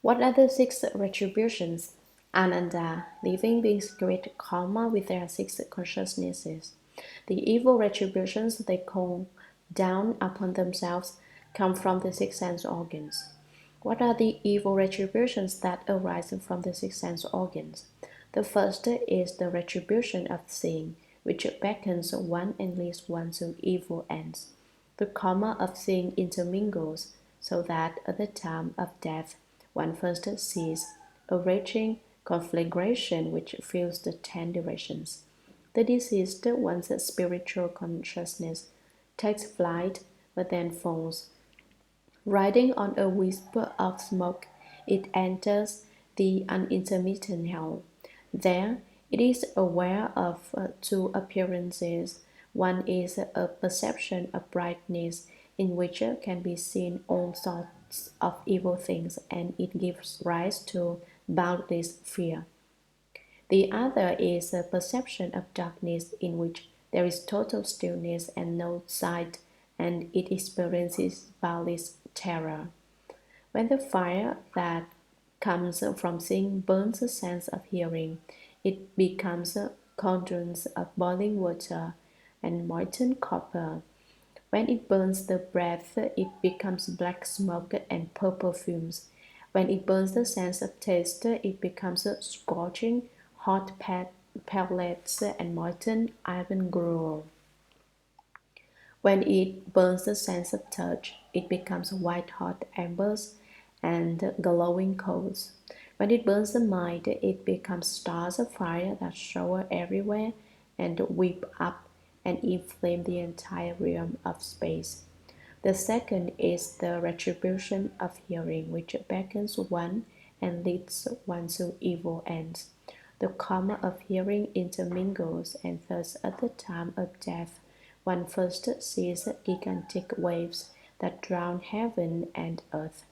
What are the six retributions? Ananda, living beings create karma with their six consciousnesses. The evil retributions they call down upon themselves come from the six sense organs. What are the evil retributions that arise from the six sense organs? The first is the retribution of sin, which beckons one and leads one to evil ends. The karma of sin intermingles, so that at the time of death one first sees a raging conflagration which fills the 10 directions. The deceased one's spiritual consciousness takes flight but then falls. Riding on a wisp of smoke, it enters the unintermittent hell. There, it is aware of two appearances. One is a perception of brightness, in which can be seen all sorts of evil things, and it gives rise to boundless fear. The other is a perception of darkness, in which there is total stillness and no sight, and it experiences boundless terror. When the fire that comes from seeing burns the sense of hearing, it becomes cauldrons of boiling water and molten copper. When it burns the breath, it becomes black smoke and purple fumes. When it burns the sense of taste, it becomes scorching hot pellets and molten iron gruel. When it burns the sense of touch, it becomes white-hot embers and glowing coals. When it burns the mind, it becomes stars of fire that shower everywhere and whip up and inflame the entire realm of space. The second is the retribution of hearing, which beckons one and leads one to evil ends. The karma of hearing intermingles, and thus at the time of death, one first sees gigantic waves that drown heaven and earth.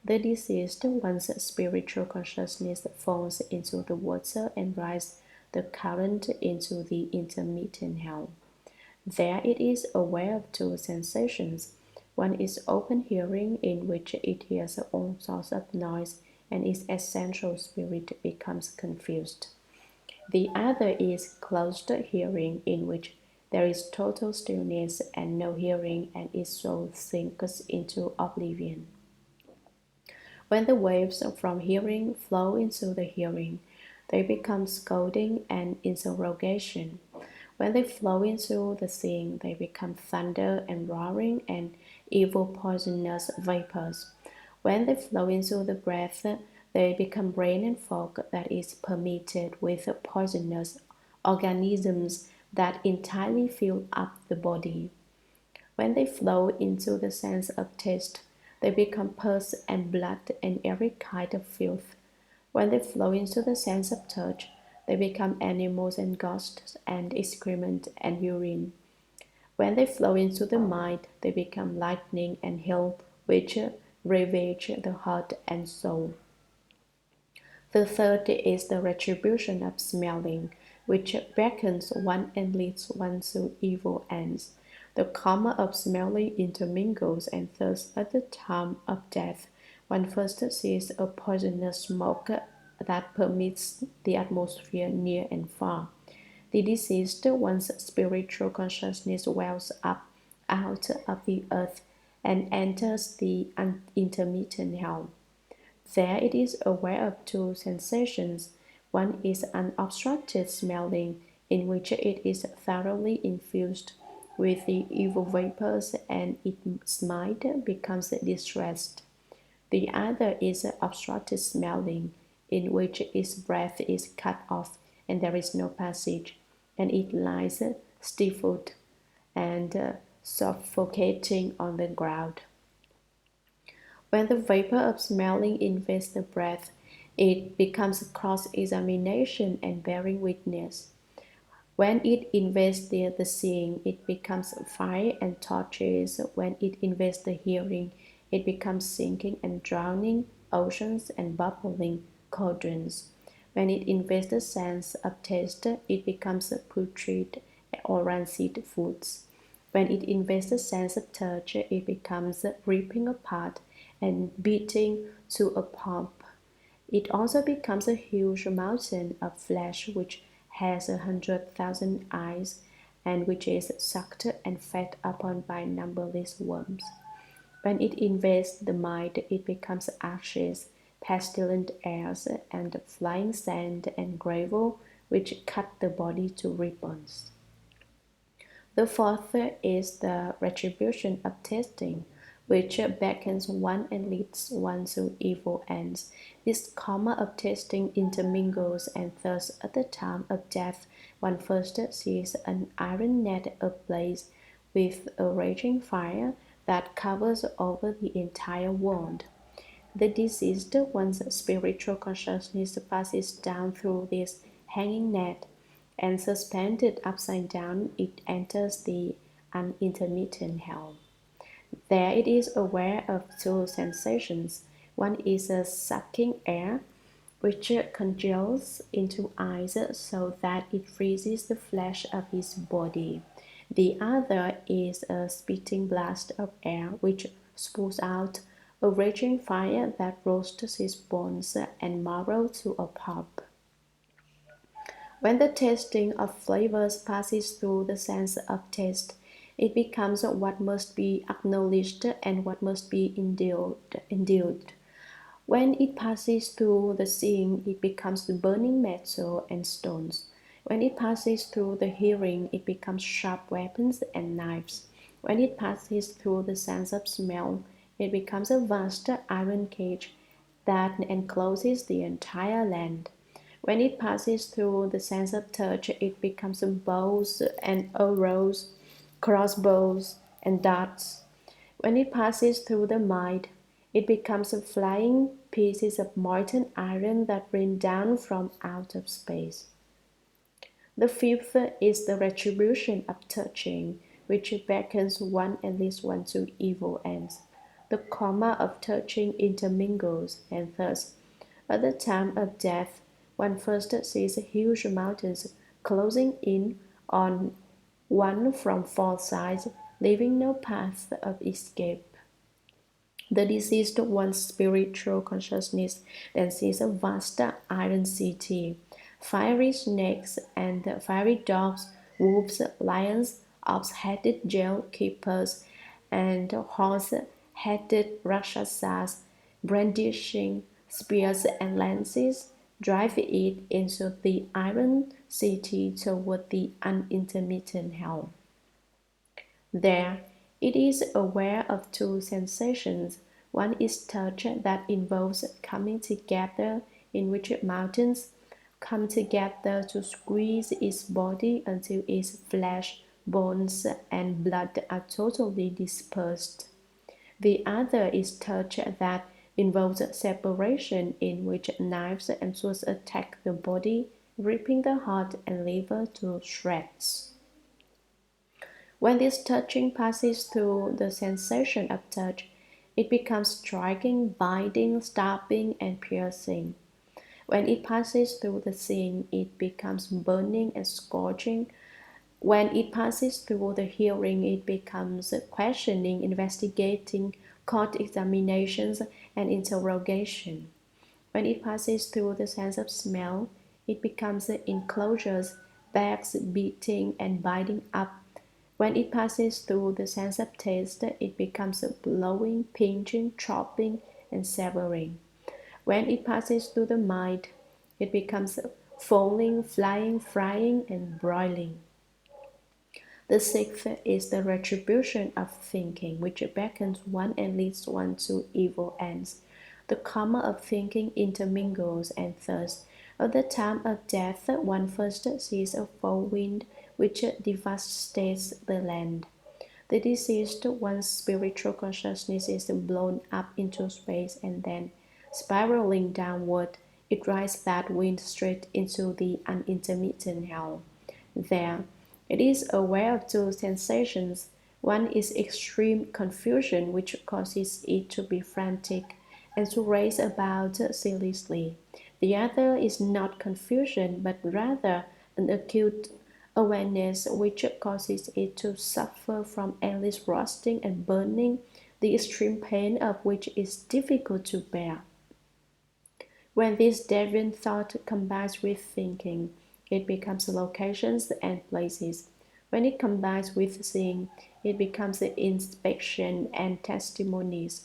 The deceased one's spiritual consciousness falls into the water and rides the current into the intermittent hell. There it is aware of two sensations. One is open hearing, in which it hears all sorts of noise, and its essential spirit becomes confused. The other is closed hearing, in which there is total stillness and no hearing, and its soul sinks into oblivion. When the waves from hearing flow into the hearing, they become scolding and interrogation. When they flow into the seeing, they become thunder and roaring and evil poisonous vapors. When they flow into the breath, they become rain and fog that is permeated with poisonous organisms that entirely fill up the body. When they flow into the sense of taste, they become pus and blood and every kind of filth. When they flow into the sense of touch, they become animals and ghosts and excrement and urine. When they flow into the mind, they become lightning and hail, which ravage the heart and soul. The third is the retribution of smelling, which beckons one and leads one to evil ends. The karma of smelling intermingles, and thus at the time of death, one first sees a poisonous smoke that permeates the atmosphere near and far. The deceased one's spiritual consciousness wells up out of the earth and enters the intermittent hell. There it is aware of two sensations. One is unobstructed smelling, in which it is thoroughly infused with the evil vapors and its mind becomes distressed. The other is obstructed smelling, in which its breath is cut off and there is no passage, and it lies stifled and suffocating on the ground. When the vapor of smelling invests the breath, it becomes cross-examination and bearing witness. When it invests the seeing, it becomes fire and torches. When it invests the hearing, it becomes sinking and drowning oceans and bubbling cauldrons. When it invests the sense of taste, it becomes putrid or rancid foods. When it invests the sense of touch, it becomes ripping apart and beating to a pulp It also becomes a huge mountain of flesh which has 100,000 eyes and which is sucked and fed upon by numberless worms. When it invades the mind, it becomes ashes, pestilent airs, and flying sand and gravel, which cut the body to ribbons. The fourth is the retribution of tasting, which beckons one and leads one to evil ends. This karma of tasting intermingles, and thus at the time of death one first sees an iron net ablaze with a raging fire that covers over the entire world. The deceased one's spiritual consciousness passes down through this hanging net, and suspended upside down, it enters the unintermittent hell. There it is aware of two sensations. One is a sucking air, which congeals into ice so that it freezes the flesh of his body. The other is a spitting blast of air, which spews out a raging fire that roasts his bones and marrow to a pulp. When the tasting of flavors passes through the sense of taste, it becomes what must be acknowledged and what must be endured. When it passes through the seeing, it becomes burning metal and stones. When it passes through the hearing, it becomes sharp weapons and knives. When it passes through the sense of smell, it becomes a vast iron cage that encloses the entire land. When it passes through the sense of touch, it becomes bows and arrows, crossbows and darts. When it passes through the mind, it becomes flying pieces of molten iron that rain down from out of space. The fifth is the retribution of touching, which beckons one and leads one to evil ends. The karma of touching intermingles, and thus, at the time of death, one first sees huge mountains closing in on one from four sides, leaving no path of escape. The deceased one's spiritual consciousness then sees a vast iron city, fiery snakes and fiery dogs, wolves, lions, ox-headed jail keepers, and horse-headed rakshasas brandishing spears and lances drive it into the iron city toward the unintermittent hell. There, it is aware of two sensations. One is touch that involves coming together, in which mountains come together to squeeze its body until its flesh, bones, and blood are totally dispersed. The other is touch that involves separation, in which knives and swords attack the body, ripping the heart and liver to shreds. When this touching passes through the sensation of touch, it becomes striking, biting, stabbing, and piercing. When it passes through the seeing, it becomes burning and scorching. When it passes through the hearing, it becomes questioning, investigating, court examinations, and interrogation. When it passes through the sense of smell, it becomes enclosures, bags, beating, and biting up. When it passes through the sense of taste, it becomes blowing, pinching, chopping, and severing. When it passes through the mind, it becomes falling, flying, frying, and broiling. The sixth is the retribution of thinking, which beckons one and leads one to evil ends. The karma of thinking intermingles, and thus, at the time of death, one first sees a foul wind which devastates the land. The deceased one's spiritual consciousness is blown up into space, and then, spiraling downward, it rides that wind straight into the unintermittent hell. There, it is aware of two sensations. One is extreme confusion, which causes it to be frantic and to race about ceaselessly. The other is not confusion, but rather an acute awareness which causes it to suffer from endless rusting and burning, the extreme pain of which is difficult to bear. When this deviant thought combines with thinking, it becomes locations and places. When it combines with seeing, it becomes inspection and testimonies.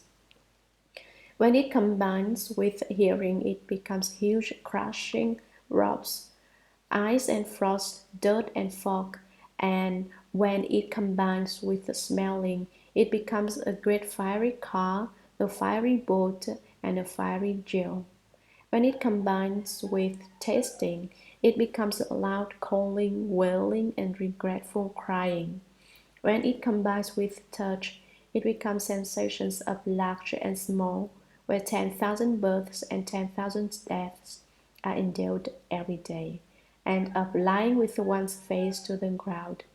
When it combines with hearing, it becomes huge crushing rocks, ice and frost, dirt and fog, and when it combines with smelling, it becomes a great fiery car, a fiery boat, and a fiery gel. When it combines with tasting, it becomes loud calling, wailing, and regretful crying. When it combines with touch, it becomes sensations of large and small, where 10,000 births and 10,000 deaths are endowed every day, and of lying with one's face to the ground.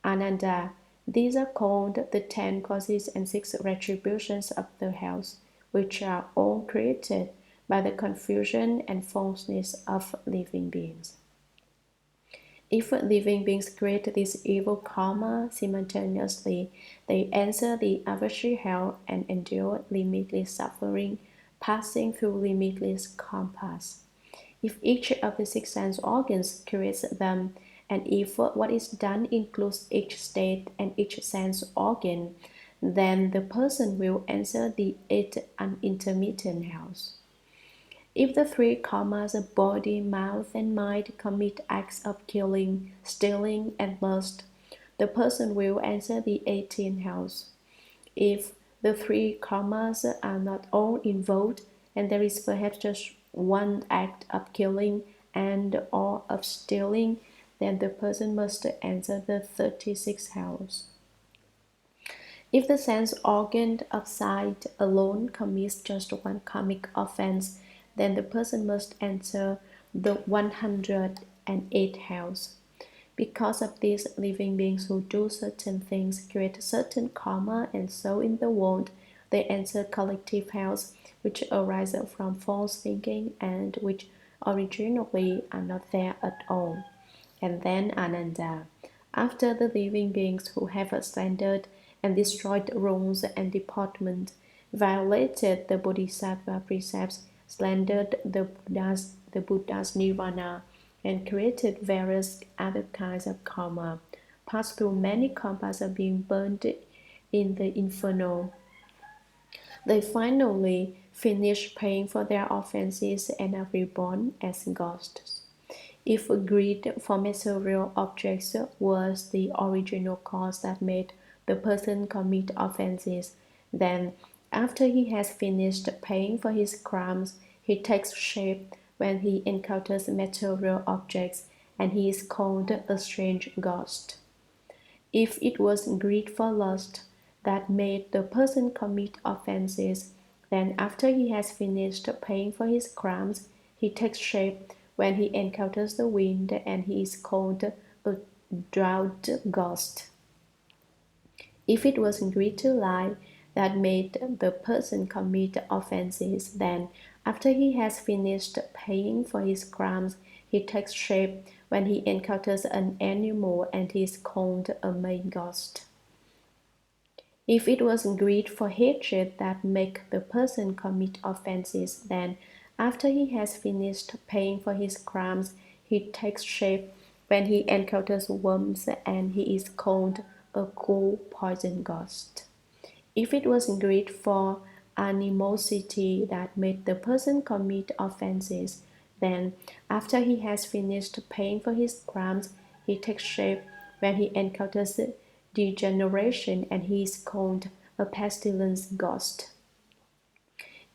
Ananda, these are called the 10 causes and 6 retributions of the hells, which are all created by the confusion and falseness of living beings. If living beings create this evil karma simultaneously, they enter the Avashi hell and endure limitless suffering, passing through limitless compass. If each of the 6 sense organs creates them, and if what is done includes each state and each sense organ, then the person will enter the 8 unintermittent hells. If the 3 karmas of body, mouth, and mind commit acts of killing, stealing, and lust, the person will enter the 18 hells. If the 3 karmas are not all involved, and there is perhaps just one act of killing and or of stealing, then the person must enter the 36 hells. If the sense organ of sight alone commits just one karmic offense, then the person must enter the 108 hells. Because of these, living beings who do certain things create certain karma, and so in the world they enter collective hells, which arise from false thinking and which originally are not there at all. And then Ananda, after the living beings who have ascended and destroyed rules and deportment, violated the Bodhisattva-precepts, slandered the Buddha's nirvana, and created various other kinds of karma, passed through many karmas of being burned in the inferno. They finally finish paying for their offenses and are reborn as ghosts. If greed for material objects was the original cause that made the person commit offenses, then after he has finished paying for his crimes, he takes shape when he encounters material objects, and he is called a strange ghost. If it was greed for lust that made the person commit offenses, then after he has finished paying for his crimes, he takes shape when he encounters the wind, and he is called a drought ghost. If it was greed to lie that made the person commit offenses, then after he has finished paying for his crimes, he takes shape when he encounters an animal, and he is called a main ghost. If it was greed for hatred that make the person commit offenses, then after he has finished paying for his crimes, he takes shape when he encounters worms, and he is called a cool poison ghost. If it was greed for animosity that made the person commit offenses, then after he has finished paying for his crimes, he takes shape when he encounters degeneration, and he is called a pestilence ghost.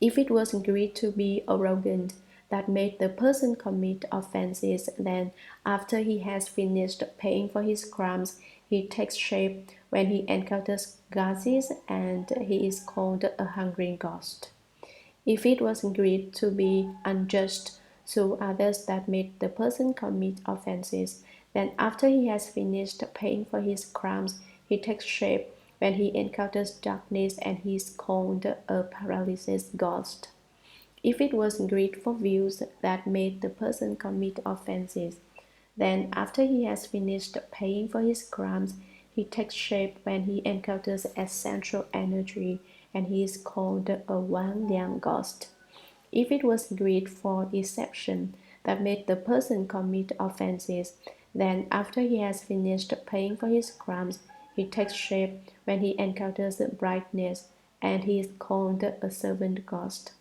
If it was greed to be arrogant that made the person commit offenses, then after he has finished paying for his crimes, he takes shape when he encounters gazes, and he is called a hungry ghost. If it was greed to be unjust to others that made the person commit offenses, then after he has finished paying for his crimes, he takes shape when he encounters darkness, and he is called a paralysis ghost. If it was greed for views that made the person commit offenses, then after he has finished paying for his crimes, he takes shape when he encounters essential energy, and he is called a Wang Liang ghost. If it was greed for deception that made the person commit offenses, then after he has finished paying for his crimes, he takes shape when he encounters brightness, and he is called a servant ghost.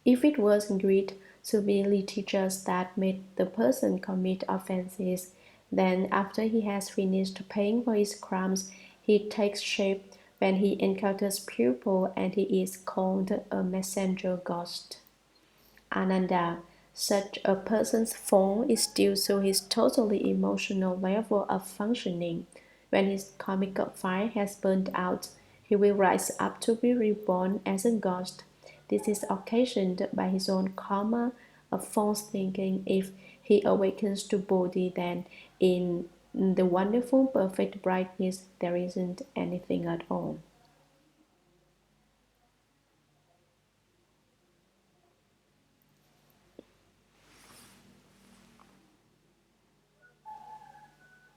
If it was greed to be litigious that made the person commit offenses, then after he has finished paying for his crimes, he takes shape when he encounters pupil, and he is called a messenger ghost. Ananda, such a person's form is due to his totally emotional level of functioning. When his karmic fire has burned out, he will rise up to be reborn as a ghost. This is occasioned by his own karma of false thinking. If he awakens to Bodhi, then in the wonderful perfect brightness there isn't anything at all.